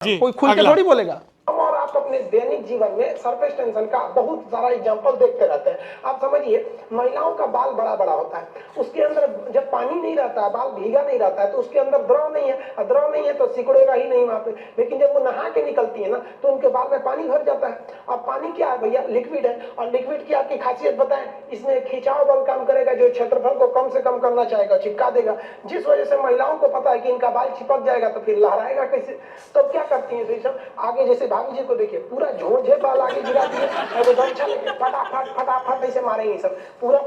कोई खुल के थोड़ी बोलेगा। और आप अपने दैनिक जीवन में सरफेस टेंशन का बहुत सारा एग्जांपल देखते रहते हैं। आप समझिए, महिलाओं का बाल बड़ा बड़ा होता है, उसके अंदर जब पानी नहीं रहता है, बाल भीगा नहीं रहता है, तो उसके अंदर द्रव नहीं है, और द्रव नहीं है तो सिकुड़ेगा ही नहीं वहां पे। लेकिन जब वो नहा के निकलती है ना, तो उनके बाल में पानी भर जाता है। अब पानी क्या है भैया? लिक्विड है। और लिक्विड की आपकी खासियत बताएं, इसमें खिंचाव बल काम करेगा, जो क्षेत्रफल को कम से कम करना चाहेगा, चिपका देगा। जिस वजह से महिलाओं को पता है कि इनका बाल चिपक जाएगा तो फिर लहराएगा कैसे, तो क्या करती है सब आगे, जैसे भाभी जी को देखिए, पूरा झोंझे बाल आगे गिरा दिए, और वो गमछा लेके फटाफट फटाफट ऐसे मारेंगे सब, पूरा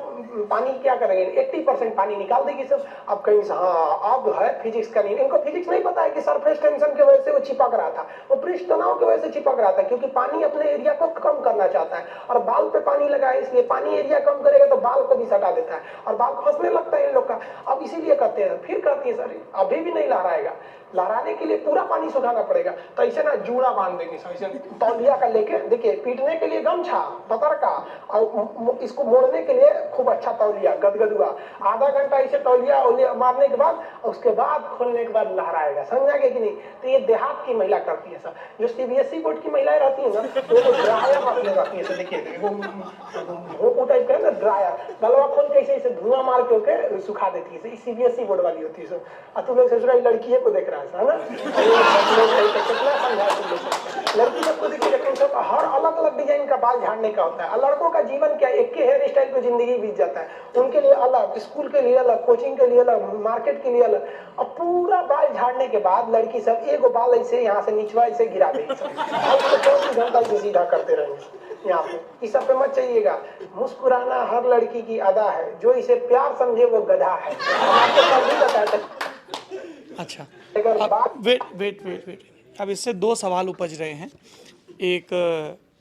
पानी क्या करेंगे, 80% पानी निकाल देगी सब। अब कहीं से हाँ अब है फिजिक्स का नहीं, इनको फिजिक्स नहीं पता है कि सरफेस टेंशन की वजह से वो चिपक रहा था, वो पृष्ठ तनाव की वजह से चिपक रहा था, क्योंकि पानी अपने एरिया को कम करना चाहता है, और बाल पे पानी लगा है, इसलिए पानी एरिया कम करेगा तो बाल को भी सटा देता है, और बाल फंसने लगता है इन लोग का। अब इसीलिए करते हैं, फिर कहती है सर अभी भी नहीं लहराएगा, लहराने के लिए पूरा पानी सुखाना पड़ेगा, तो ऐसे ना जूड़ा बांध देंगे ऐसे तौलिया का लेके, देखिए पीटने के लिए गमछा पतर का, और इसको मोड़ने के लिए खूब अच्छा तौलिया गदगदुआ, आधा घंटा ऐसे तौलिया मारने के बाद, उसके बाद खोलने के बाद लहराएगा। समझा कि नहीं? तो ये देहात की महिला करती है सर। जो सीबीएसई बोर्ड की महिलाएं रहती है ना, तो ड्रायर रखने रहती है, देखिए वो टाइप का ना ड्रायर, गलवा खोल के ऐसे धुआं मार के सुखा देती है, सीबीएसई बोर्ड वाली होती है। और तुम लोग सोच रहे लड़की को देख रहा है ना, लड़की सबको देखिए, लेकिन सब हर अलग अलग डिजाइन का बाल झाड़ने का होता है। और लड़कों का जीवन क्या, एक के हेयर स्टाइल पे जिंदगी बीत जाता है, उनके लिए अलग, स्कूल के लिए अलग, कोचिंग के लिए अलग, मार्केट के लिए अलग। और पूरा बाल झाड़ने के बाद लड़की सब एक बाल ऐसे यहाँ से निचवा ऐसे गिरा देगी, 24 घंटा से सीधा करते रहेंगे यहाँ पे। इस सब पे मत चाहिएगा। मुस्कुराना हर लड़की की अदा है, जो इसे प्यार समझे वो गधा है। अच्छा, वेट, अब इससे दो सवाल उपज रहे हैं, एक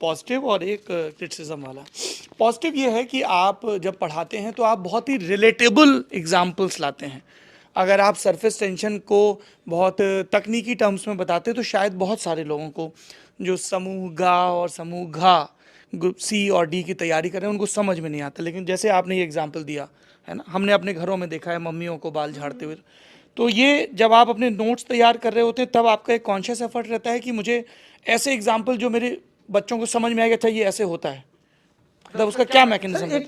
पॉजिटिव और एक क्रिटिसिज्म वाला। पॉजिटिव ये है कि आप जब पढ़ाते हैं तो आप बहुत ही रिलेटेबल एग्जाम्पल्स लाते हैं। अगर आप सरफेस टेंशन को बहुत तकनीकी टर्म्स में बताते तो शायद बहुत सारे लोगों को जो समूह गा और समूह घा, ग्रुप सी और डी की तैयारी कर रहे हैं, उनको समझ में नहीं आता। लेकिन जैसे आपने ये एग्जाम्पल दिया है ना, हमने अपने घरों में देखा है मम्मियों को बाल झाड़ते हुए। तो ये जब आप अपने नोट्स तैयार कर रहे होते हैं तब आपका एक कॉन्शियस एफर्ट रहता है कि मुझे ऐसे एग्जाम्पल जो मेरे बच्चों को समझ में आएगा, अच्छा ये ऐसे होता है, मतलब उसका क्या मैकेनिज्म है?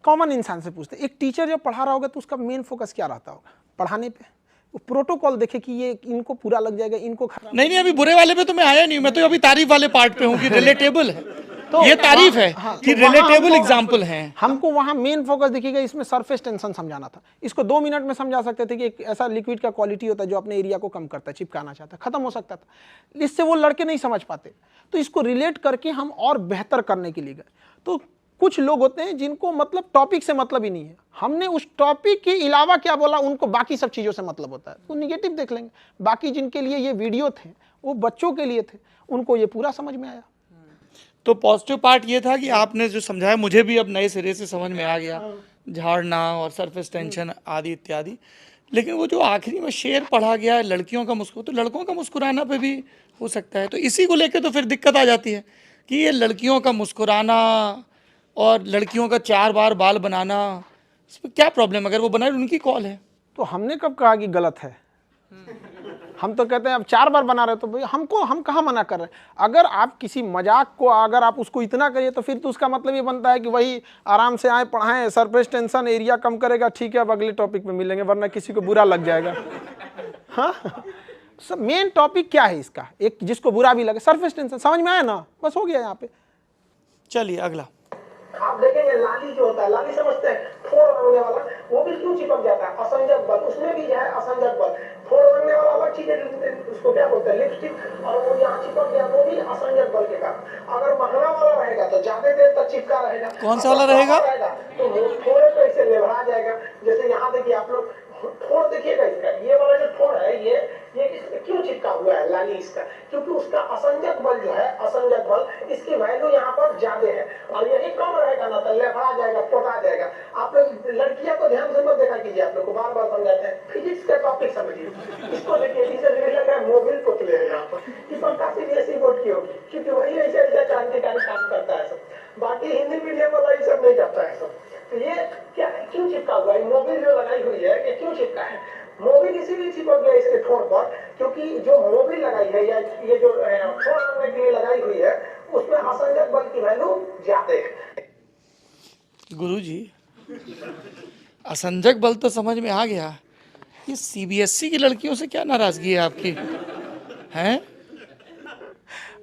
कॉमन इंसान से पूछते हैं, एक टीचर जब पढ़ा रहा होगा तो उसका मेन फोकस क्या रहता होगा पढ़ाने पे? वो प्रोटोकॉल देखे कि ये इनको पूरा लग जाएगा, इनको नहीं, अभी बुरे वाले पे तो मैं आया नहीं, मैं तो अभी तारीफ वाले पार्ट पे हूँ कि रिलेटेबल है। तो ये तारीफ है कि रिलेटेबल एग्जाम्पल हैं। हमको वहां मेन फोकस दिखेगा, इसमें सरफेस टेंशन समझाना था। इसको 2 मिनट में समझा सकते थे कि एक ऐसा लिक्विड का क्वालिटी होता है जो अपने एरिया को कम करता है, चिपकाना चाहता है, खत्म हो सकता था। इससे वो लड़के नहीं समझ पाते, तो इसको रिलेट करके हम और बेहतर करने के लिए गए। तो कुछ लोग होते हैं जिनको मतलब टॉपिक से मतलब ही नहीं है, हमने उस टॉपिक के अलावा क्या बोला, उनको बाकी सब चीजों से मतलब होता है, तो निगेटिव देख लेंगे। बाकी जिनके लिए ये वीडियो थे वो बच्चों के लिए थे, उनको ये पूरा समझ में आया। तो पॉजिटिव पार्ट ये था कि आपने जो समझाया मुझे भी अब नए सिरे से समझ में आ गया, झाड़ना और सरफेस टेंशन आदि इत्यादि। लेकिन वो जो आखिरी में शेर पढ़ा गया है लड़कियों का तो लड़कों का मुस्कुराना पे भी हो सकता है। तो इसी को लेकर तो फिर दिक्कत आ जाती है कि ये लड़कियों का मुस्कुराना और लड़कियों का 4 बार बाल बनाना, इसमें क्या प्रॉब्लम? अगर वो बनाए उनकी कॉल है। तो हमने कब कहा कि गलत है? हम तो कहते हैं अब 4 बार बना रहे तो भाई हम कहाँ मना कर रहे हैं? अगर आप किसी मजाक को अगर आप उसको इतना करिए तो फिर तो उसका मतलब ये बनता है कि वही आराम से आए पढ़ाएं, सरफेस टेंशन एरिया कम करेगा, ठीक है अब अगले टॉपिक पे मिलेंगे, वरना किसी को बुरा लग जाएगा। हाँ, सब मेन टॉपिक क्या है इसका? एक जिसको बुरा भी लगे, सरफेस टेंशन समझ में आया ना, बस हो गया यहाँ पे। चलिए अगला। आप देखेंगे लाली जो होता है, लाली समझते हैं, फोड़ रंगने वाला, वो भी क्यों चिपक जाता है? असंजक बल, उसमें भी है असंजक बल। फोड़ रंगने वाला अलग चीज है, उसको क्या बोलते हैं, लिपस्टिक, और वो यहाँ चिपक गया वो भी असंजक बल के कारण। अगर महंगा वाला रहेगा तो ज्यादा देर तक चिपका रहेगा। कौन सा वाला रहेगा? तो थोड़े तो ऐसे लेवड़ा जाएगा। जैसे यहाँ देखिए आप लोग ठोड़ देखिएगा, इसका ये वाला जो ठोड़ है ये क्यों चिपका हुआ है लाली इसका? क्योंकि उसका असंजक बल जो है, असंजक बल, इसकी वैल्यू यहाँ पर ज्यादा है, और यही कम रहेगा ना तो लेफड़ा जाएगा, पोटा जाएगा। आप लोग लड़कियां को ध्यान से मत देखा कीजिए, आप लोग को बार बार समझाते हैं। फिजिक्स का टॉपिक समझिए, इसको देखिए, इसे लग रहा है मोबिल पुतले है यहाँ पर, कि पक्का सीबीएसई बोर्ड की होगी, क्योंकि वही ऐसे ऐसा क्रांतिकारी काम करता है सब। बाकी हिंदी मीडियम वाला ये सब नहीं करता है सब। तो ये क्या क्यों चिपका हुआ है? मोबिल जो लगाई हुई है ये क्यों चिपका है? मोबिल इसीलिए चिपक गया इसके ठोड़ पर क्योंकि की जो मोबिल लगाई है या ये जो छोड़ने के लिए लगाई हुई है, उसमें असंजक बल की वैल्यू ज्यादा है। गुरुजी, असंजक बल तो समझ में आ गया, ये सीबीएसई की लड़कियों से क्या नाराजगी है आपकी? हैं?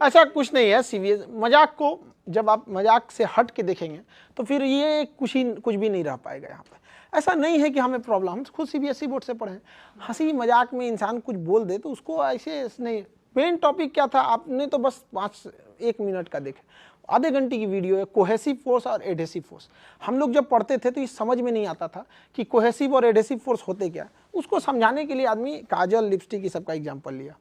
ऐसा कुछ नहीं है। सीबीएस मजाक को जब आप मजाक से हट के देखेंगे तो फिर ये कुछ भी नहीं रह पाएगा यहाँ पे। ऐसा नहीं है कि हमें प्रॉब्लम, हम खुद सीबीएसई बोर्ड से पढ़े हैं। हंसी मजाक में इंसान कुछ बोल दे तो उसको ऐसे नहीं। मेन टॉपिक क्या था, आपने तो बस 1 मिनट का देखे, आधे घंटे की वीडियो है, कोहेसिव फोर्स और एडहेसिव फोर्स। हम लोग जब पढ़ते थे तो ये समझ में नहीं आता था कि कोहेसिव और एडहेसिव फोर्स होते क्या। उसको समझाने के लिए आदमी काजल, लिपस्टिक, ये सबका एग्जाम्पल लिया।